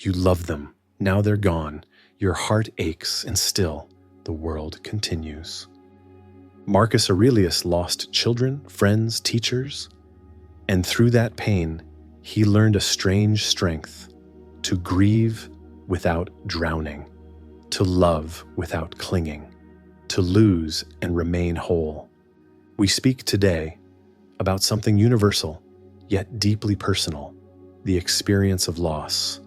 You love them. Now they're gone. Your heart aches, and still the world continues. Marcus Aurelius lost children, friends, teachers, and through that pain, he learned a strange strength to grieve without drowning, to love without clinging, to lose and remain whole. We speak today about something universal, yet deeply personal, the experience of loss,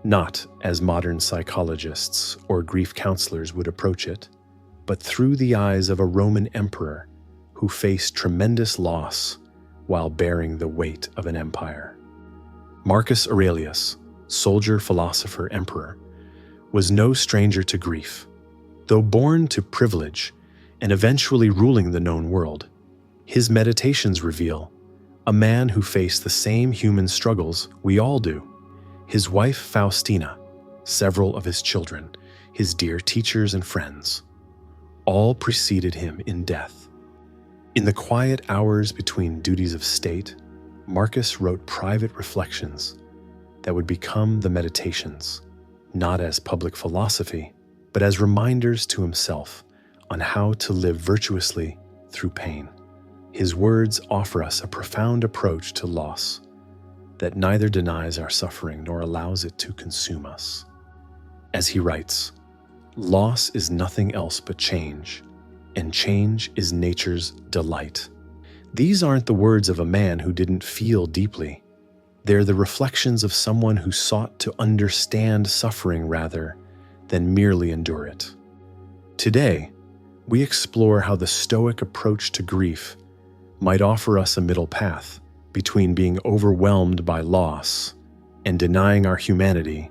not as modern psychologists or grief counselors would approach it, but through the eyes of a Roman emperor who faced tremendous loss while bearing the weight of an empire. Marcus Aurelius, soldier, philosopher, emperor, was no stranger to grief. Though born to privilege and eventually ruling the known world, his meditations reveal a man who faced the same human struggles we all do. His wife Faustina, several of his children, his dear teachers and friends, all preceded him in death. In the quiet hours between duties of state, Marcus wrote private reflections that would become the Meditations, not as public philosophy, but as reminders to himself on how to live virtuously through pain. His words offer us a profound approach to loss that neither denies our suffering nor allows it to consume us. As he writes, "Loss is nothing else but change, and change is nature's delight." These aren't the words of a man who didn't feel deeply. They're the reflections of someone who sought to understand suffering rather than merely endure it. Today, we explore how the Stoic approach to grief might offer us a middle path between being overwhelmed by loss and denying our humanity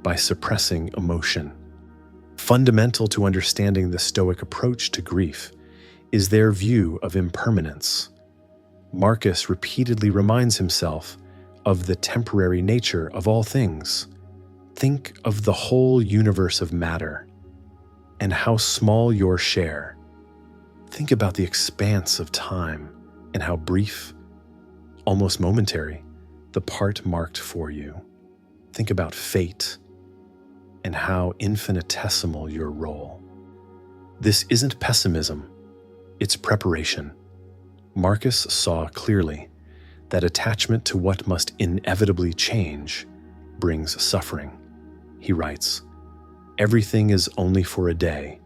by suppressing emotion. Fundamental to understanding the Stoic approach to grief is their view of impermanence. Marcus repeatedly reminds himself of the temporary nature of all things. Think of the whole universe of matter and how small your share. Think about the expanse of time and how brief, almost momentary, the part marked for you. Think about fate and how infinitesimal your role. This isn't pessimism, it's preparation. Marcus saw clearly that attachment to what must inevitably change brings suffering. He writes, "Everything is only for a day,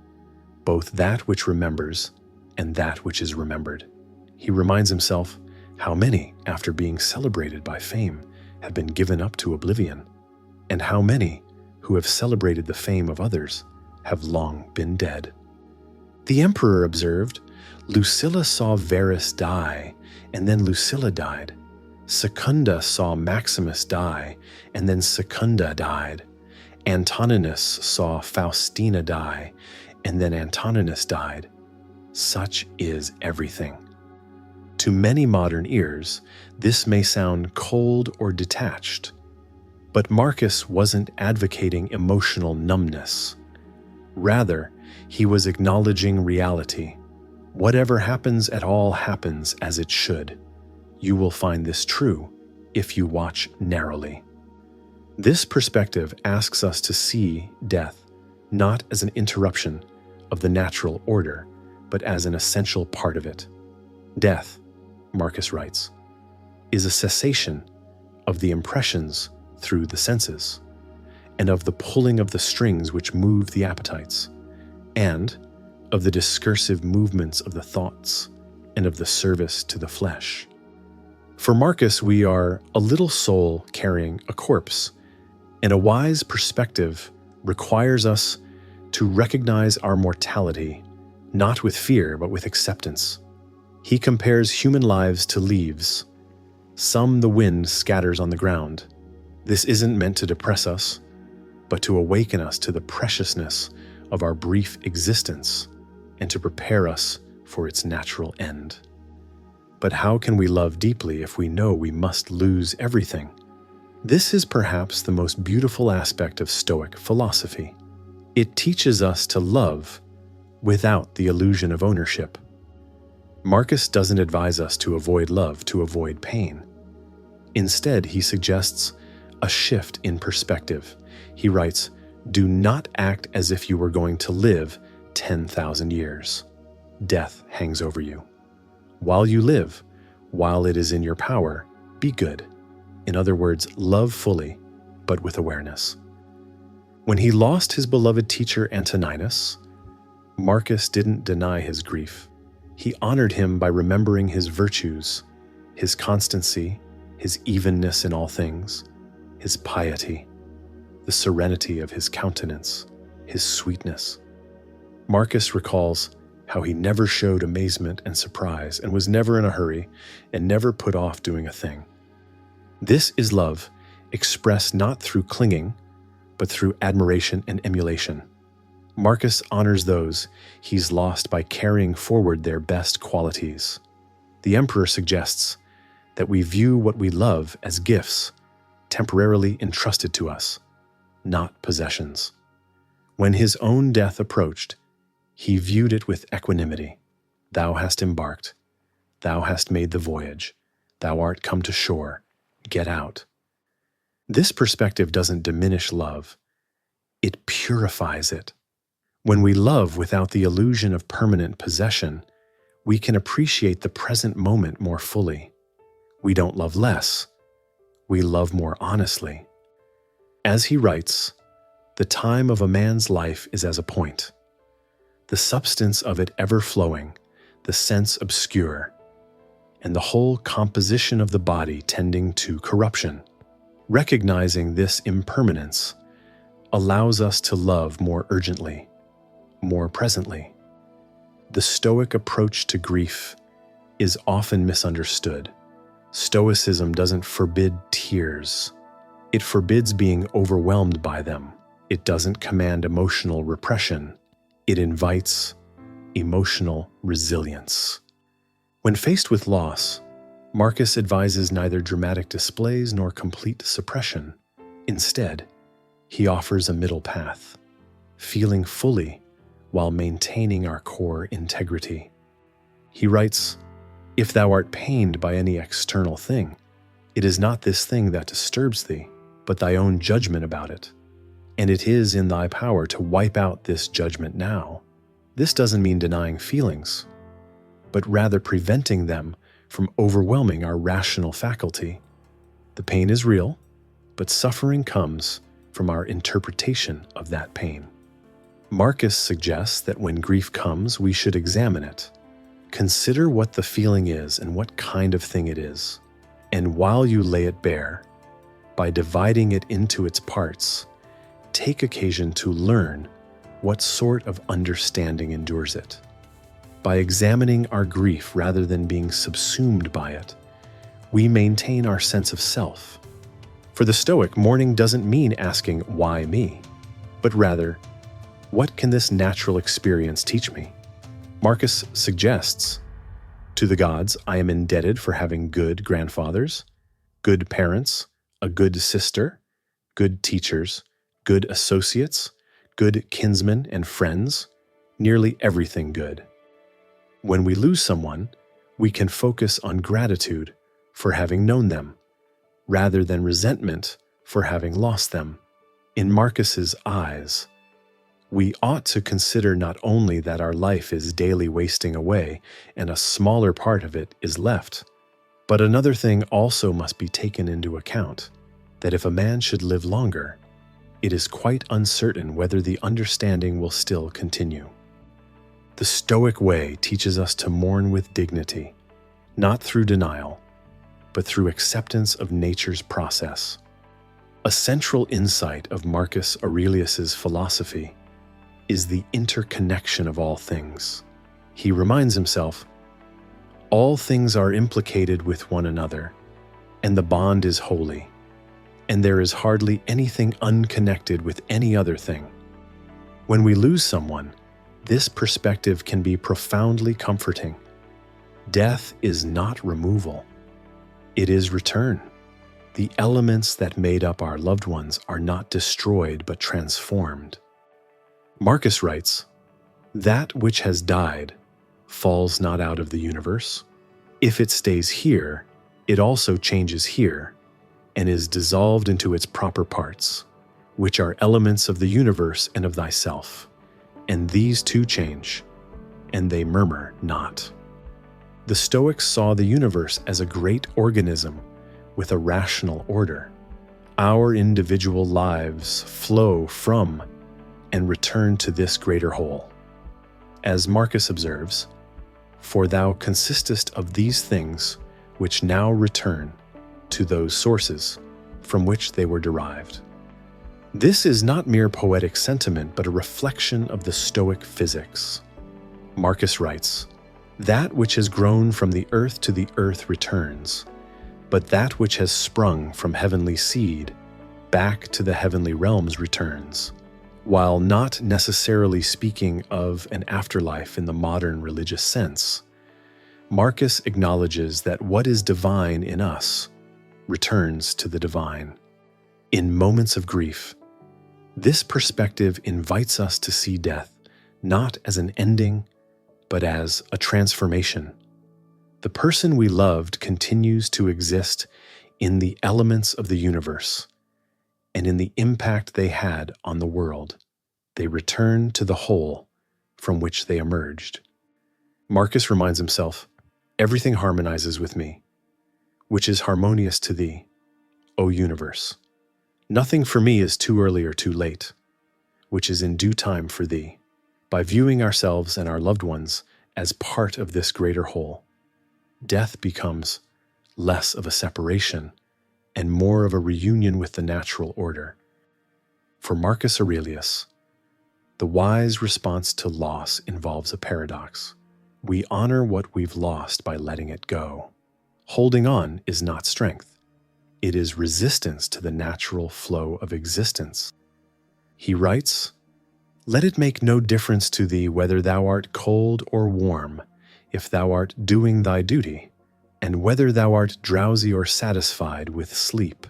both that which remembers and that which is remembered." He reminds himself how many, after being celebrated by fame, have been given up to oblivion, and how many who have celebrated the fame of others have long been dead. The emperor observed, "Lucilla saw Verus die, and then Lucilla died. Secunda saw Maximus die, and then Secunda died. Antoninus saw Faustina die, and then Antoninus died. Such is everything." To many modern ears, this may sound cold or detached, but Marcus wasn't advocating emotional numbness. Rather, he was acknowledging reality. Whatever happens at all happens as it should. You will find this true if you watch narrowly. This perspective asks us to see death not as an interruption of the natural order, but as an essential part of it. Death, Marcus writes, is a cessation of the impressions through the senses, and of the pulling of the strings which move the appetites, and of the discursive movements of the thoughts, and of the service to the flesh. For Marcus, we are a little soul carrying a corpse, and a wise perspective requires us to recognize our mortality, not with fear, but with acceptance. He compares human lives to leaves. Some the wind scatters on the ground. This isn't meant to depress us, but to awaken us to the preciousness of our brief existence and to prepare us for its natural end. But how can we love deeply if we know we must lose everything? This is perhaps the most beautiful aspect of Stoic philosophy. It teaches us to love without the illusion of ownership. Marcus doesn't advise us to avoid love to avoid pain. Instead, he suggests a shift in perspective. He writes, "Do not act as if you were going to live 10,000 years. Death hangs over you. While you live, while it is in your power, be good." In other words, love fully, but with awareness. When he lost his beloved teacher Antoninus, Marcus didn't deny his grief. He honored him by remembering his virtues, his constancy, his evenness in all things, his piety, the serenity of his countenance, his sweetness. Marcus recalls how he never showed amazement and surprise and was never in a hurry and never put off doing a thing. This is love expressed not through clinging, but through admiration and emulation. Marcus honors those he's lost by carrying forward their best qualities. The emperor suggests that we view what we love as gifts temporarily entrusted to us, not possessions. When his own death approached, he viewed it with equanimity. "Thou hast embarked. Thou hast made the voyage. Thou art come to shore. Get out." This perspective doesn't diminish love. It purifies it. When we love without the illusion of permanent possession, we can appreciate the present moment more fully. We don't love less. We love more honestly. As he writes, "The time of a man's life is as a point, the substance of it ever flowing, the sense obscure, and the whole composition of the body tending to corruption." Recognizing this impermanence allows us to love more urgently, more presently. The Stoic approach to grief is often misunderstood. Stoicism doesn't forbid tears. It forbids being overwhelmed by them. It doesn't command emotional repression. It invites emotional resilience. When faced with loss, Marcus advises neither dramatic displays nor complete suppression. Instead, he offers a middle path, feeling fully while maintaining our core integrity. He writes, "If thou art pained by any external thing, it is not this thing that disturbs thee, but thy own judgment about it. And it is in thy power to wipe out this judgment now." This doesn't mean denying feelings, but rather preventing them from overwhelming our rational faculty. The pain is real, but suffering comes from our interpretation of that pain. Marcus suggests that when grief comes, we should examine it. Consider what the feeling is and what kind of thing it is. And while you lay it bare, by dividing it into its parts, take occasion to learn what sort of understanding endures it. By examining our grief rather than being subsumed by it, we maintain our sense of self. For the Stoic, mourning doesn't mean asking, "Why me?" but rather, "What can this natural experience teach me?" Marcus suggests, "To the gods I am indebted for having good grandfathers, good parents, a good sister, good teachers, good associates, good kinsmen and friends, nearly everything good." When we lose someone, we can focus on gratitude for having known them, rather than resentment for having lost them. In Marcus's eyes, we ought to consider not only that our life is daily wasting away and a smaller part of it is left, but another thing also must be taken into account, that if a man should live longer, it is quite uncertain whether the understanding will still continue. The Stoic way teaches us to mourn with dignity, not through denial, but through acceptance of nature's process. A central insight of Marcus Aurelius's philosophy is the interconnection of all things. He reminds himself, "All things are implicated with one another, and the bond is holy, and there is hardly anything unconnected with any other thing." When we lose someone, this perspective can be profoundly comforting. Death is not removal. It is return. The elements that made up our loved ones are not destroyed but transformed. Marcus writes, "That which has died falls not out of the universe. If it stays here, it also changes here, and is dissolved into its proper parts, which are elements of the universe and of thyself. And these too change, and they murmur not. The Stoics saw the universe as a great organism with a rational order. Our individual lives flow from and return to this greater whole. As Marcus observes, "For thou consistest of these things which now return to those sources from which they were derived." This is not mere poetic sentiment, but a reflection of the Stoic physics. Marcus writes, "That which has grown from the earth to the earth returns, but that which has sprung from heavenly seed back to the heavenly realms returns." While not necessarily speaking of an afterlife in the modern religious sense, Marcus acknowledges that what is divine in us returns to the divine. In moments of grief, this perspective invites us to see death not as an ending, but as a transformation. The person we loved continues to exist in the elements of the universe, and in the impact they had on the world. They return to the whole from which they emerged. Marcus reminds himself, "Everything harmonizes with me, which is harmonious to thee, O universe. Nothing for me is too early or too late, which is in due time for thee." By viewing ourselves and our loved ones as part of this greater whole, death becomes less of a separation and more of a reunion with the natural order. For Marcus Aurelius, the wise response to loss involves a paradox. We honor what we've lost by letting it go. Holding on is not strength. It is resistance to the natural flow of existence. He writes, "Let it make no difference to thee whether thou art cold or warm, if thou art doing thy duty, and whether thou art drowsy or satisfied with sleep,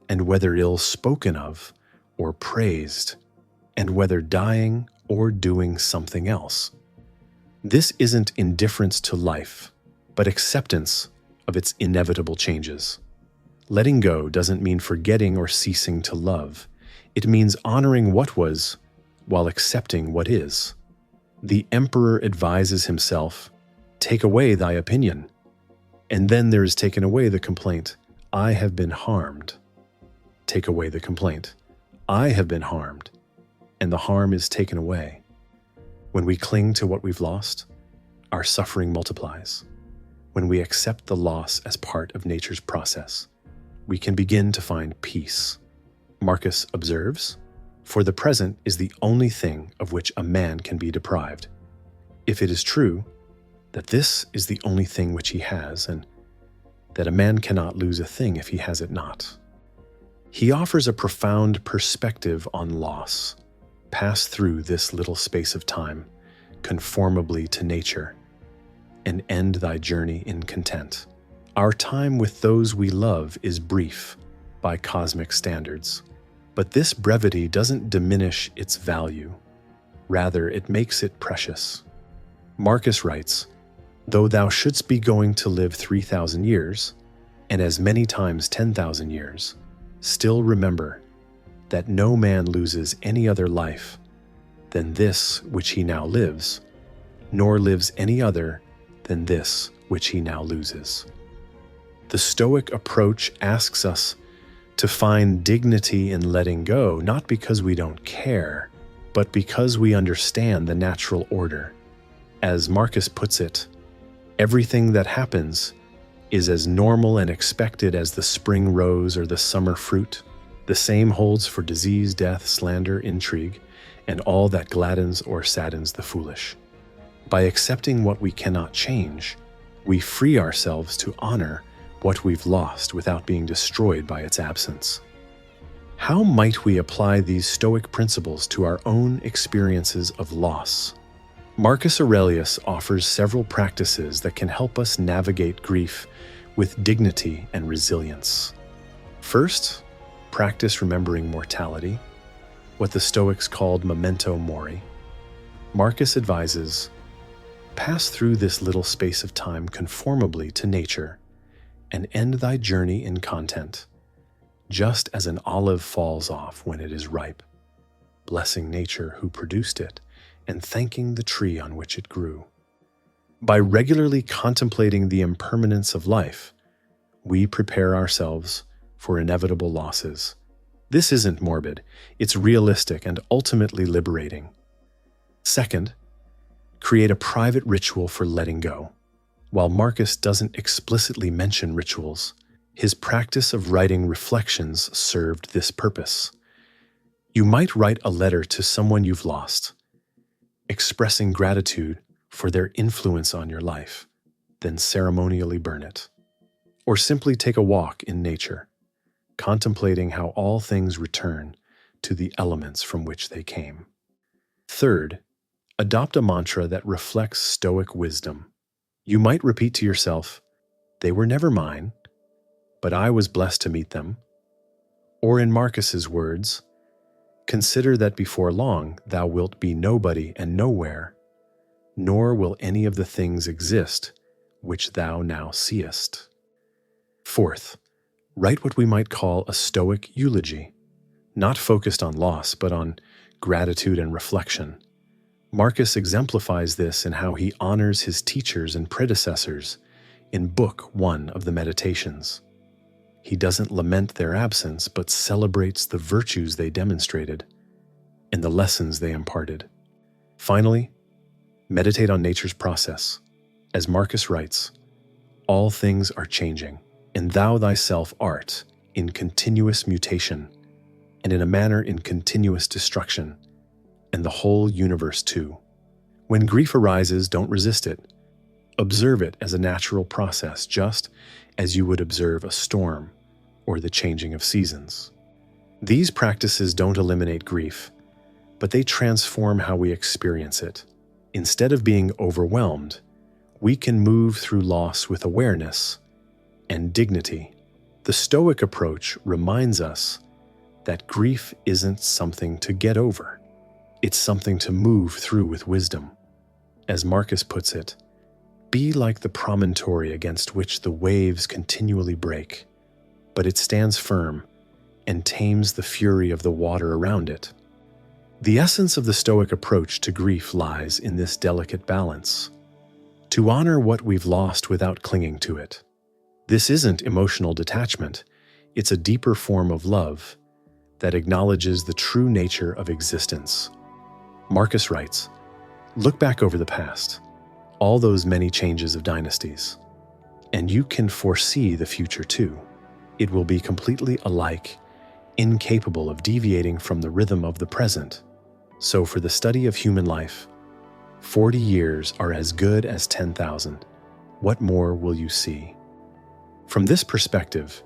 and whether ill spoken of or praised, and whether dying or doing something else." This isn't indifference to life, but acceptance of its inevitable changes. Letting go doesn't mean forgetting or ceasing to love. It means honoring what was while accepting what is. The emperor advises himself, "Take away thy opinion." And then there is taken away the complaint, "I have been harmed." Take away the complaint, "I have been harmed," and the harm is taken away. When we cling to what we've lost, our suffering multiplies. When we accept the loss as part of nature's process, we can begin to find peace. Marcus observes, "For the present is the only thing of which a man can be deprived. If it is true that this is the only thing which he has, and that a man cannot lose a thing if he has it not." He offers a profound perspective on loss. Pass through this little space of time, conformably to nature, and end thy journey in content. Our time with those we love is brief by cosmic standards, but this brevity doesn't diminish its value. Rather, it makes it precious. Marcus writes, "Though thou shouldst be going to live 3,000 years, and as many times 10,000 years, still remember that no man loses any other life than this which he now lives, nor lives any other than this which he now loses." The Stoic approach asks us to find dignity in letting go, not because we don't care, but because we understand the natural order. As Marcus puts it, everything that happens is as normal and expected as the spring rose or the summer fruit. The same holds for disease, death, slander, intrigue, and all that gladdens or saddens the foolish. By accepting what we cannot change, we free ourselves to honor what we've lost without being destroyed by its absence. How might we apply these Stoic principles to our own experiences of loss? Marcus Aurelius offers several practices that can help us navigate grief with dignity and resilience. First, practice remembering mortality, what the Stoics called Memento Mori. Marcus advises, "Pass through this little space of time conformably to nature, and end thy journey in content." just as an olive falls off when it is ripe, blessing nature who produced it and thanking the tree on which it grew. By regularly contemplating the impermanence of life, we prepare ourselves for inevitable losses. This isn't morbid, it's realistic and ultimately liberating. Second, create a private ritual for letting go. While Marcus doesn't explicitly mention rituals, his practice of writing reflections served this purpose. You might write a letter to someone you've lost, expressing gratitude for their influence on your life, then ceremonially burn it. Or simply take a walk in nature, contemplating how all things return to the elements from which they came. Third, adopt a mantra that reflects Stoic wisdom. You might repeat to yourself, "They were never mine, but I was blessed to meet them." Or in Marcus's words, "Consider that before long thou wilt be nobody and nowhere, nor will any of the things exist which thou now seest." Fourth, write what we might call a Stoic eulogy, not focused on loss, but on gratitude and reflection. Marcus exemplifies this in how he honors his teachers and predecessors in Book 1 of the Meditations. He doesn't lament their absence, but celebrates the virtues they demonstrated and the lessons they imparted. Finally, meditate on nature's process. As Marcus writes, "All things are changing, and thou thyself art in continuous mutation, and in a manner in continuous destruction, and the whole universe too. When grief arises, don't resist it. Observe it as a natural process, just as you would observe a storm or the changing of seasons." These practices don't eliminate grief, but they transform how we experience it. Instead of being overwhelmed, we can move through loss with awareness and dignity. The Stoic approach reminds us that grief isn't something to get over. It's something to move through with wisdom. As Marcus puts it, "Be like the promontory against which the waves continually break, but it stands firm and tames the fury of the water around it." The essence of the Stoic approach to grief lies in this delicate balance, to honor what we've lost without clinging to it. This isn't emotional detachment, it's a deeper form of love that acknowledges the true nature of existence. Marcus writes, "Look back over the past, all those many changes of dynasties, and you can foresee the future too. It will be completely alike, incapable of deviating from the rhythm of the present. So for the study of human life, 40 years are as good as 10,000. What more will you see?" From this perspective,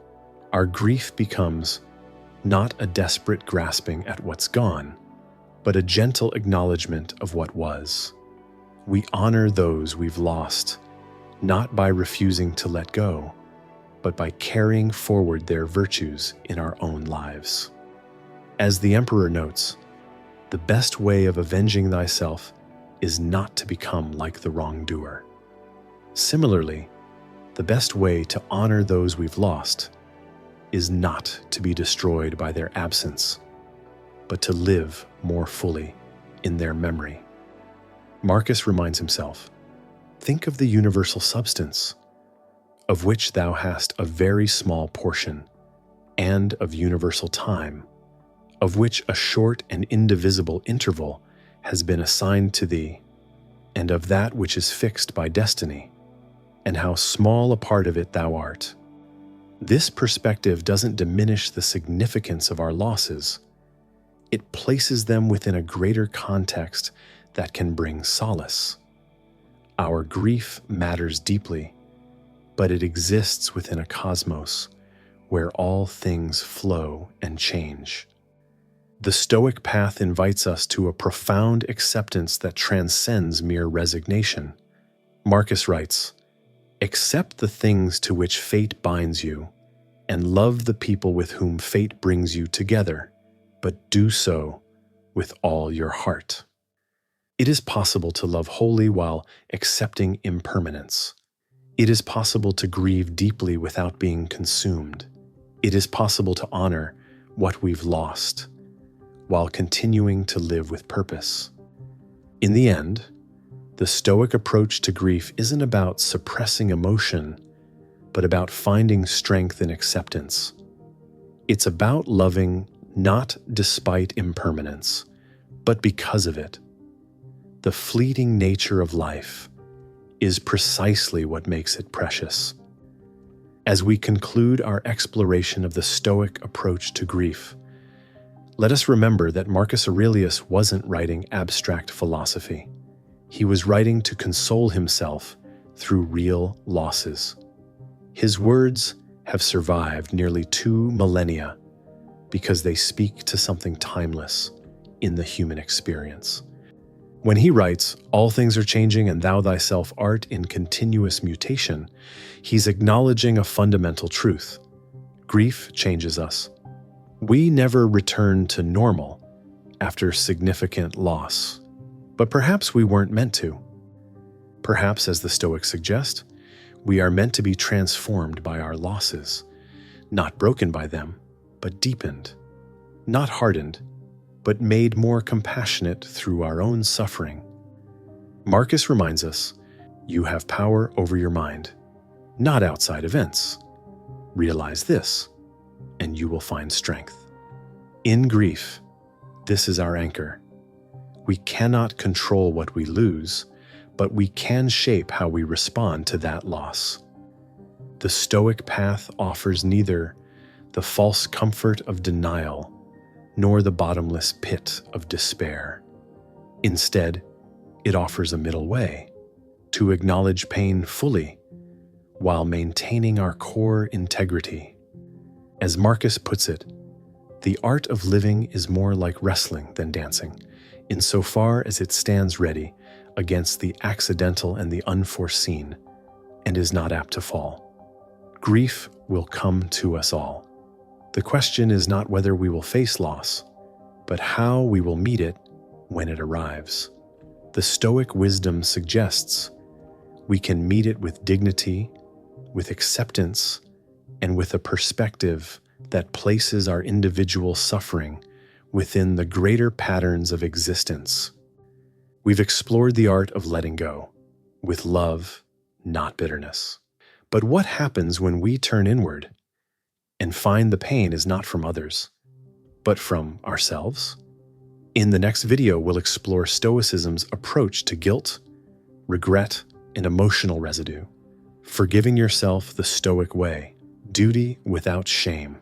our grief becomes not a desperate grasping at what's gone, but a gentle acknowledgement of what was. We honor those we've lost, not by refusing to let go, but by carrying forward their virtues in our own lives. As the Emperor notes, the best way of avenging thyself is not to become like the wrongdoer. Similarly, the best way to honor those we've lost is not to be destroyed by their absence, but to live more fully in their memory. Marcus reminds himself, "Think of the universal substance, of which thou hast a very small portion, and of universal time, of which a short and indivisible interval has been assigned to thee, and of that which is fixed by destiny, and how small a part of it thou art." This perspective doesn't diminish the significance of our losses. It places them within a greater context that can bring solace. Our grief matters deeply, but it exists within a cosmos where all things flow and change. The Stoic path invites us to a profound acceptance that transcends mere resignation. Marcus writes, "Accept the things to which fate binds you, and love the people with whom fate brings you together, but do so with all your heart." It is possible to love wholly while accepting impermanence. It is possible to grieve deeply without being consumed. It is possible to honor what we've lost while continuing to live with purpose. In the end, the Stoic approach to grief isn't about suppressing emotion, but about finding strength in acceptance. It's about loving not despite impermanence, but because of it. The fleeting nature of life is precisely what makes it precious. As we conclude our exploration of the Stoic approach to grief, let us remember that Marcus Aurelius wasn't writing abstract philosophy. He was writing to console himself through real losses. His words have survived nearly 2 millennia because they speak to something timeless in the human experience. When he writes, "All things are changing and thou thyself art in continuous mutation," he's acknowledging a fundamental truth. Grief changes us. We never return to normal after significant loss, but perhaps we weren't meant to. Perhaps, as the Stoics suggest, we are meant to be transformed by our losses, not broken by them, but deepened, not hardened, but made more compassionate through our own suffering. Marcus reminds us, you have power over your mind, not outside events. Realize this, and you will find strength. In grief, this is our anchor. We cannot control what we lose, but we can shape how we respond to that loss. The Stoic path offers neither the false comfort of denial nor the bottomless pit of despair. Instead, it offers a middle way to acknowledge pain fully while maintaining our core integrity. As Marcus puts it, the art of living is more like wrestling than dancing, insofar as it stands ready against the accidental and the unforeseen, and is not apt to fall. Grief will come to us all. The question is not whether we will face loss, but how we will meet it when it arrives. The Stoic wisdom suggests we can meet it with dignity, with acceptance, and with a perspective that places our individual suffering within the greater patterns of existence. We've explored the art of letting go, with love, not bitterness. But what happens when we turn inward and find the pain is not from others, but from ourselves? In the next video, we'll explore Stoicism's approach to guilt, regret, and emotional residue, forgiving yourself the Stoic way, duty without shame.